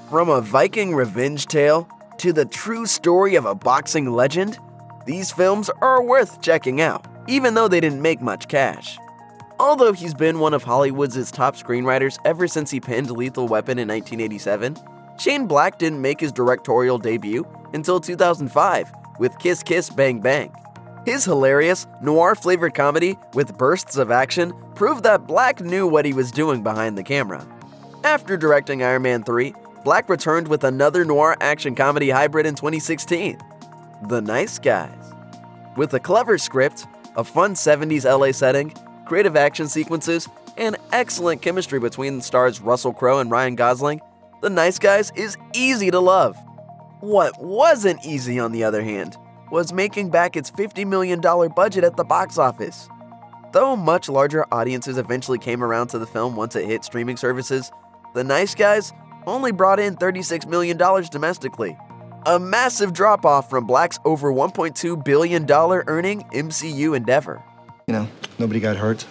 From a Viking revenge tale to the true story of a boxing legend, these films are worth checking out, even though they didn't make much cash. Although he's been one of Hollywood's top screenwriters ever since he penned Lethal Weapon in 1987, Shane Black didn't make his directorial debut until 2005 with Kiss Kiss Bang Bang. His hilarious, noir-flavored comedy with bursts of action proved that Black knew what he was doing behind the camera. After directing Iron Man 3, Black returned with another noir action comedy hybrid in 2016, The Nice Guys. With a clever script, a fun 70s LA setting, creative action sequences, and excellent chemistry between stars Russell Crowe and Ryan Gosling, The Nice Guys is easy to love. What wasn't easy, on the other hand, was making back its $50 million budget at the box office. Though much larger audiences eventually came around to the film once it hit streaming services, The Nice Guys only brought in $36 million domestically, a massive drop-off from Black's over $1.2 billion earning MCU endeavor. Nobody got hurt.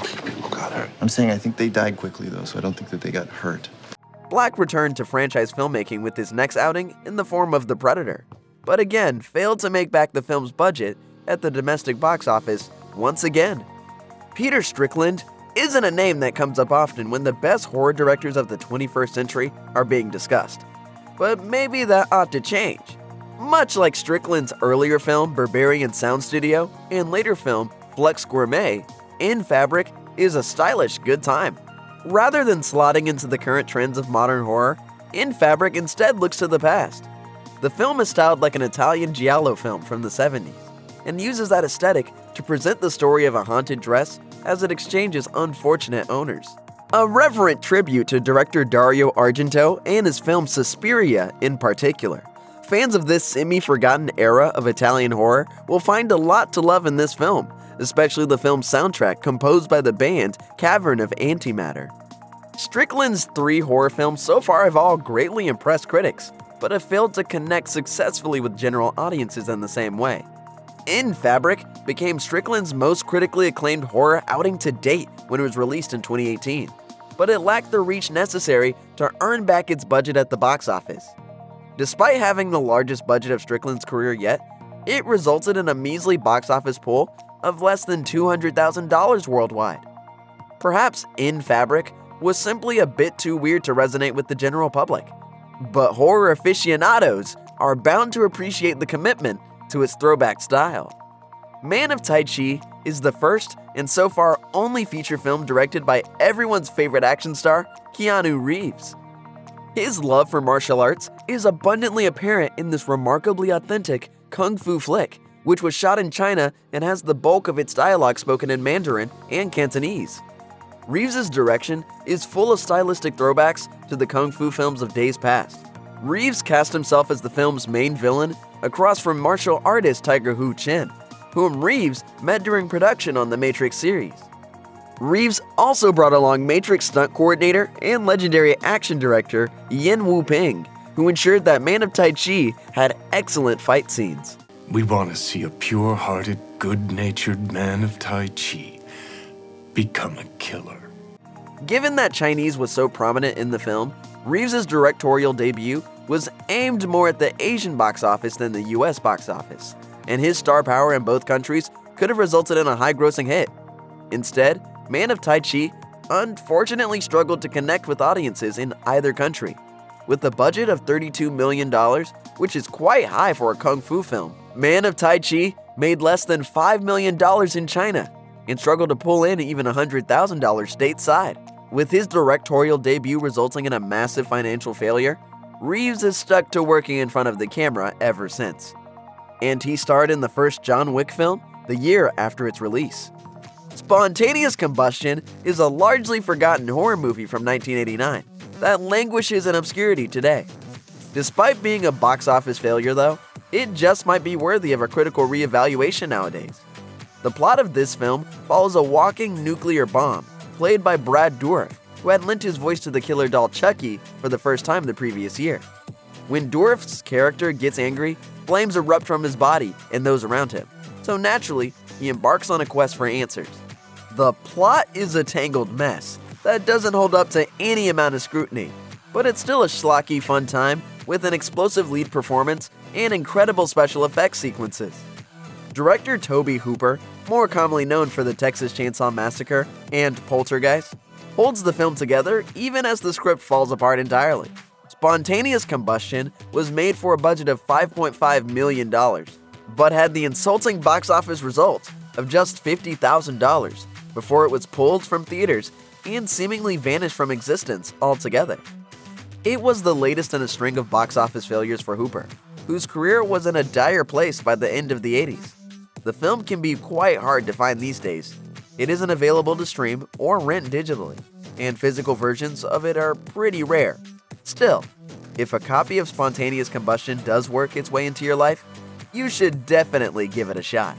People got hurt. I'm saying I think they died quickly, though, so I don't think that they got hurt. Black returned to franchise filmmaking with his next outing in the form of The Predator, but again failed to make back the film's budget at the domestic box office once again. Peter Strickland isn't a name that comes up often when the best horror directors of the 21st century are being discussed, but maybe that ought to change. Much like Strickland's earlier film Berberian Sound Studio and later film Flex Gourmet, In Fabric is a stylish good time. Rather than slotting into the current trends of modern horror, In Fabric instead looks to the past. The film is styled like an Italian giallo film from the 70s, and uses that aesthetic to present the story of a haunted dress as it exchanges unfortunate owners. A reverent tribute to director Dario Argento and his film Suspiria in particular. Fans of this semi-forgotten era of Italian horror will find a lot to love in this film, especially the film's soundtrack composed by the band Cavern of Antimatter. Strickland's 3 horror films so far have all greatly impressed critics, but have failed to connect successfully with general audiences in the same way. In Fabric became Strickland's most critically acclaimed horror outing to date when it was released in 2018, but it lacked the reach necessary to earn back its budget at the box office. Despite having the largest budget of Strickland's career yet, it resulted in a measly box office pull of less than $200,000 worldwide. Perhaps In Fabric was simply a bit too weird to resonate with the general public, but horror aficionados are bound to appreciate the commitment to its throwback style. Man of Tai Chi is the first and so far only feature film directed by everyone's favorite action star, Keanu Reeves. His love for martial arts is abundantly apparent in this remarkably authentic kung fu flick, which was shot in China and has the bulk of its dialogue spoken in Mandarin and Cantonese. Reeves' direction is full of stylistic throwbacks to the kung fu films of days past. Reeves cast himself as the film's main villain across from martial artist Tiger Hu Chen, whom Reeves met during production on the Matrix series. Reeves also brought along Matrix stunt coordinator and legendary action director Yen Wu Ping, who ensured that Man of Tai Chi had excellent fight scenes. We want to see a pure-hearted, good-natured man of Tai Chi become a killer. Given that Chinese was so prominent in the film, Reeves' directorial debut was aimed more at the Asian box office than the US box office, and his star power in both countries could have resulted in a high-grossing hit. Instead, Man of Tai Chi unfortunately struggled to connect with audiences in either country. With a budget of $32 million, which is quite high for a kung fu film, Man of Tai Chi made less than $5 million in China and struggled to pull in even $100,000 stateside. With his directorial debut resulting in a massive financial failure, Reeves has stuck to working in front of the camera ever since. And he starred in the first John Wick film the year after its release. Spontaneous Combustion is a largely forgotten horror movie from 1989 that languishes in obscurity today. Despite being a box office failure though, it just might be worthy of a critical reevaluation nowadays. The plot of this film follows a walking nuclear bomb, played by Brad Dourif, who had lent his voice to the killer doll Chucky for the first time the previous year. When Dourif's character gets angry, flames erupt from his body and those around him, so naturally, he embarks on a quest for answers. The plot is a tangled mess that doesn't hold up to any amount of scrutiny, but it's still a schlocky fun time with an explosive lead performance and incredible special effects sequences. Director Tobe Hooper, more commonly known for the Texas Chainsaw Massacre and Poltergeist, holds the film together even as the script falls apart entirely. Spontaneous Combustion was made for a budget of $5.5 million, but had the insulting box office result of just $50,000 before it was pulled from theaters and seemingly vanished from existence altogether. It was the latest in a string of box office failures for Hooper, whose career was in a dire place by the end of the 80s. The film can be quite hard to find these days. It isn't available to stream or rent digitally, and physical versions of it are pretty rare. Still, if a copy of Spontaneous Combustion does work its way into your life, you should definitely give it a shot.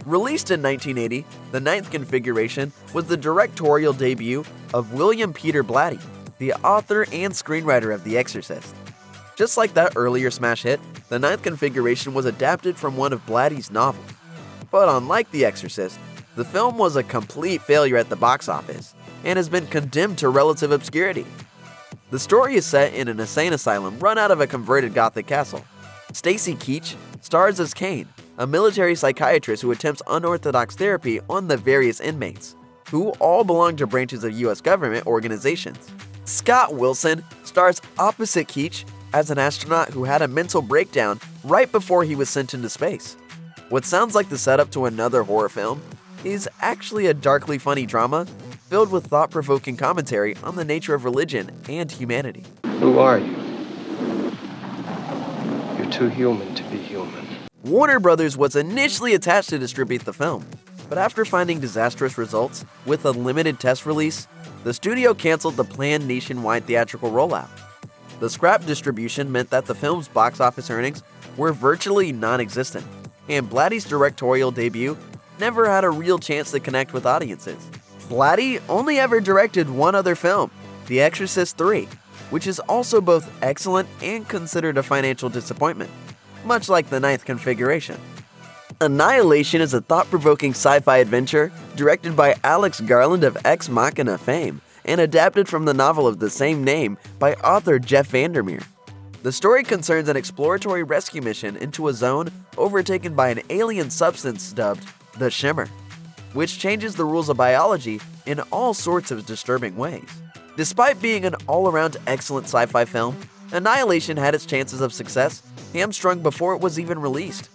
Released in 1980, The Ninth Configuration was the directorial debut of William Peter Blatty, the author and screenwriter of The Exorcist. Just like that earlier smash hit, The Ninth Configuration was adapted from one of Blatty's novels. But unlike The Exorcist, the film was a complete failure at the box office and has been condemned to relative obscurity. The story is set in an insane asylum run out of a converted Gothic castle. Stacy Keach stars as Kane, a military psychiatrist who attempts unorthodox therapy on the various inmates, who all belong to branches of U.S. government organizations. Scott Wilson stars opposite Keach as an astronaut who had a mental breakdown right before he was sent into space. What sounds like the setup to another horror film is actually a darkly funny drama filled with thought-provoking commentary on the nature of religion and humanity. Who are you? You're too human to be human. Warner Brothers was initially attached to distribute the film, but after finding disastrous results with a limited test release, the studio canceled the planned nationwide theatrical rollout. The scrap distribution meant that the film's box office earnings were virtually non-existent, and Blatty's directorial debut never had a real chance to connect with audiences. Blatty only ever directed one other film, The Exorcist 3, which is also both excellent and considered a financial disappointment, much like The Ninth Configuration. Annihilation is a thought-provoking sci-fi adventure directed by Alex Garland of Ex Machina fame and adapted from the novel of the same name by author Jeff Vandermeer. The story concerns an exploratory rescue mission into a zone overtaken by an alien substance dubbed the Shimmer, which changes the rules of biology in all sorts of disturbing ways. Despite being an all-around excellent sci-fi film, Annihilation had its chances of success hamstrung before it was even released.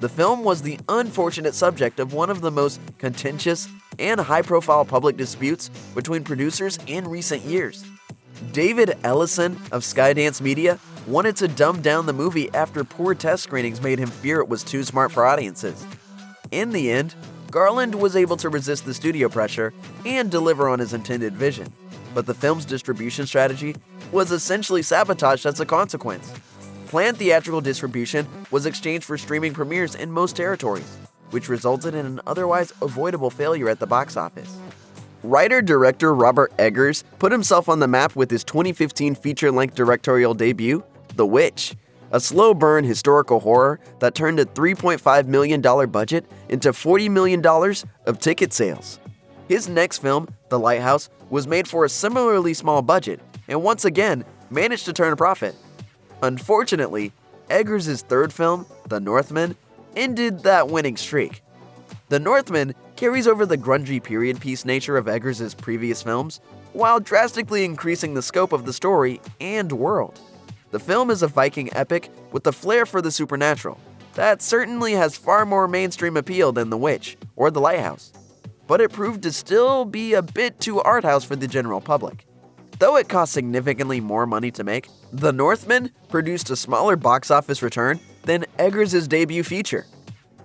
The film was the unfortunate subject of one of the most contentious and high-profile public disputes between producers in recent years. David Ellison of Skydance Media wanted to dumb down the movie after poor test screenings made him fear it was too smart for audiences. In the end, Garland was able to resist the studio pressure and deliver on his intended vision, but the film's distribution strategy was essentially sabotaged as a consequence. Planned theatrical distribution was exchanged for streaming premieres in most territories, which resulted in an otherwise avoidable failure at the box office. Writer-director Robert Eggers put himself on the map with his 2015 feature-length directorial debut, The Witch, a slow-burn historical horror that turned a $3.5 million budget into $40 million of ticket sales. His next film, The Lighthouse, was made for a similarly small budget and once again managed to turn a profit. Unfortunately, Eggers' third film, The Northman, ended that winning streak. The Northman carries over the grungy period piece nature of Eggers' previous films, while drastically increasing the scope of the story and world. The film is a Viking epic with a flair for the supernatural that certainly has far more mainstream appeal than The Witch or The Lighthouse, but it proved to still be a bit too art house for the general public. Though it cost significantly more money to make, The Northman produced a smaller box office return than Eggers' debut feature.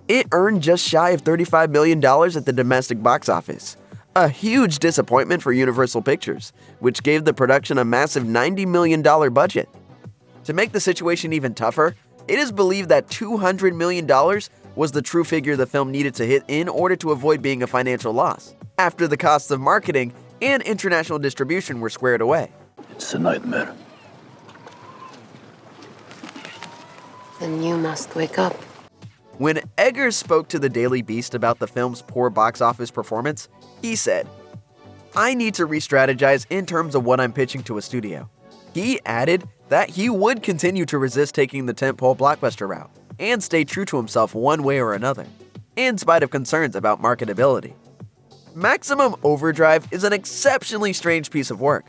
It earned just shy of $35 million at the domestic box office, a huge disappointment for Universal Pictures, which gave the production a massive $90 million budget. To make the situation even tougher, it is believed that $200 million was the true figure the film needed to hit in order to avoid being a financial loss, after the costs of marketing and international distribution were squared away. It's a nightmare. Then you must wake up. When Eggers spoke to the Daily Beast about the film's poor box office performance, he said, "I need to re-strategize in terms of what I'm pitching to a studio. He added that he would continue to resist taking the tentpole blockbuster route and stay true to himself one way or another, in spite of concerns about marketability. Maximum Overdrive is an exceptionally strange piece of work,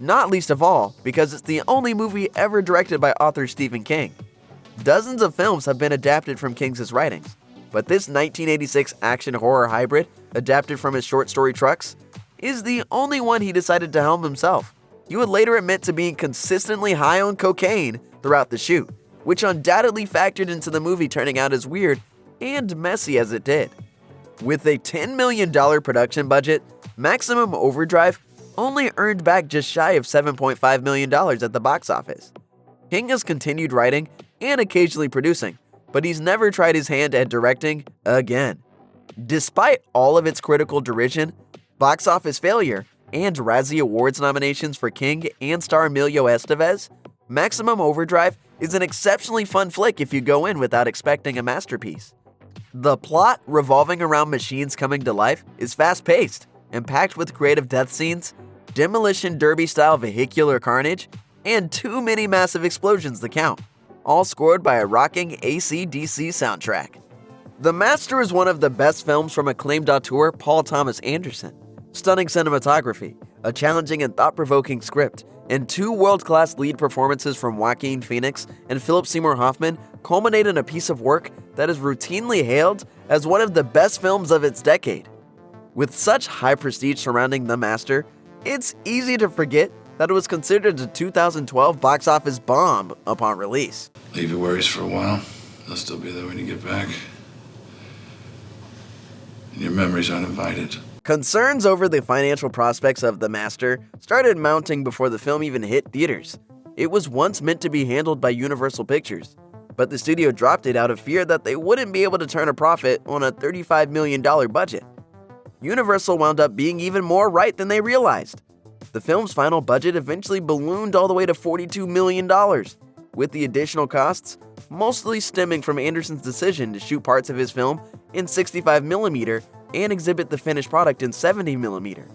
not least of all because it's the only movie ever directed by author Stephen King. Dozens of films have been adapted from King's writings, but this 1986 action-horror hybrid, adapted from his short story Trucks, is the only one he decided to helm himself. He would later admit to being consistently high on cocaine throughout the shoot, which undoubtedly factored into the movie turning out as weird and messy as it did. With a $10 million production budget, Maximum Overdrive only earned back just shy of $7.5 million at the box office. King has continued writing and occasionally producing, but he's never tried his hand at directing again. Despite all of its critical derision, box office failure, and Razzie Awards nominations for King and star Emilio Estevez, Maximum Overdrive is an exceptionally fun flick if you go in without expecting a masterpiece. The plot, revolving around machines coming to life, is fast-paced and packed with creative death scenes, demolition derby-style vehicular carnage, and too many massive explosions to count, all scored by a rocking AC/DC soundtrack. The Master is one of the best films from acclaimed auteur Paul Thomas Anderson. Stunning cinematography, a challenging and thought-provoking script, and two world-class lead performances from Joaquin Phoenix and Philip Seymour Hoffman culminate in a piece of work that is routinely hailed as one of the best films of its decade. With such high prestige surrounding The Master, it's easy to forget that it was considered a 2012 box office bomb upon release. Leave your worries for a while. They'll still be there when you get back. And your memories aren't invited. Concerns over the financial prospects of The Master started mounting before the film even hit theaters. It was once meant to be handled by Universal Pictures, but the studio dropped it out of fear that they wouldn't be able to turn a profit on a $35 million budget. Universal wound up being even more right than they realized. The film's final budget eventually ballooned all the way to $42 million, with the additional costs mostly stemming from Anderson's decision to shoot parts of his film in 65mm and exhibit the finished product in 70mm.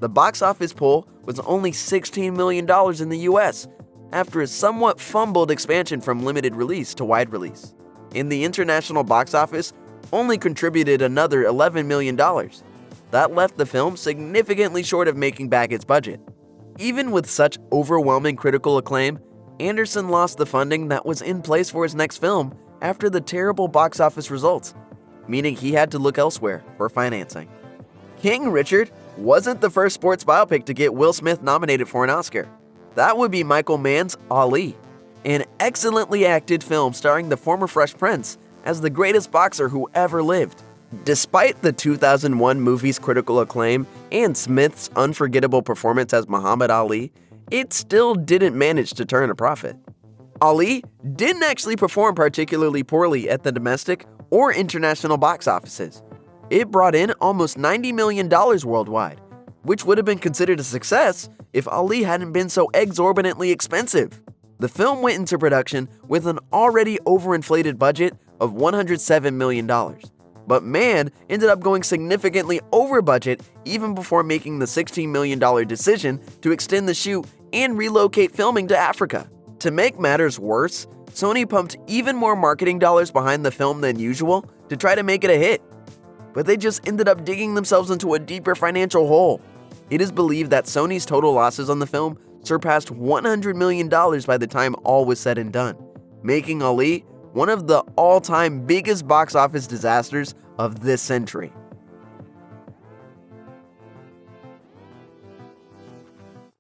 The box office pull was only $16 million in the US, after a somewhat fumbled expansion from limited release to wide release. In the international box office, only contributed another $11 million. That left the film significantly short of making back its budget. Even with such overwhelming critical acclaim, Anderson lost the funding that was in place for his next film after the terrible box office results, meaning he had to look elsewhere for financing. King Richard wasn't the first sports biopic to get Will Smith nominated for an Oscar. That would be Michael Mann's Ali, an excellently acted film starring the former Fresh Prince as the greatest boxer who ever lived. Despite the 2001 movie's critical acclaim and Smith's unforgettable performance as Muhammad Ali, it still didn't manage to turn a profit. Ali didn't actually perform particularly poorly at the domestic or international box offices. It brought in almost $90 million worldwide, which would have been considered a success if Ali hadn't been so exorbitantly expensive. The film went into production with an already overinflated budget of $107 million, but Mann ended up going significantly over budget even before making the $16 million decision to extend the shoot and relocate filming to Africa. To make matters worse, Sony pumped even more marketing dollars behind the film than usual to try to make it a hit, but they just ended up digging themselves into a deeper financial hole. It is believed that Sony's total losses on the film surpassed $100 million by the time all was said and done, making Ali one of the all-time biggest box office disasters of this century.